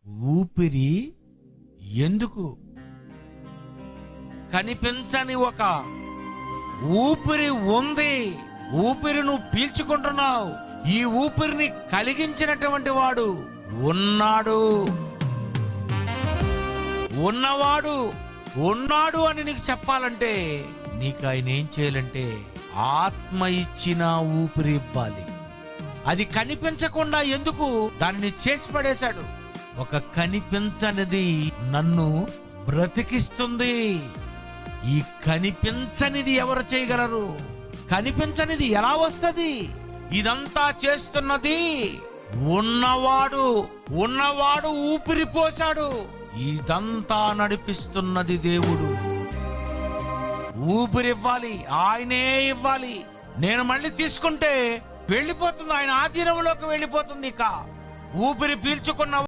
ఊపిరి ఎందుకు? కనిపించని ఒక ఊపిరి ఉంది. ఊపిరి నువ్వు పీల్చుకుంటున్నావు. ఈ ఊపిరిని కలిగించినటువంటి వాడు ఉన్నాడు. ఉన్నవాడు ఉన్నాడు అని నీకు చెప్పాలంటే నీకు ఆయన ఏం చేయాలంటే ఆత్మ ఇచ్చిన ఊపిరి ఇవ్వాలి. అది కనిపించకుండా ఎందుకు దాన్ని చేసి పడేశాడు. ఒక కనిపించనిది నన్ను బ్రతికిస్తుంది. ఈ కనిపించనిది ఎవరు చేయగలరు? కనిపించనిది ఎలా వస్తుంది? ఇదంతా చేస్తున్నది ఉన్నవాడు ఊపిరి పోశాడు. ఇదంతా నడిపిస్తున్నది దేవుడు. ఊపిరివ్వాలి, ఆయనే ఇవ్వాలి. నేను మళ్ళీ తీసుకుంటే వెళ్ళిపోతుంది, ఆయన ఆధీనంలోకి వెళ్ళిపోతుంది. ఇక ఊపిరి పీల్చుకున్న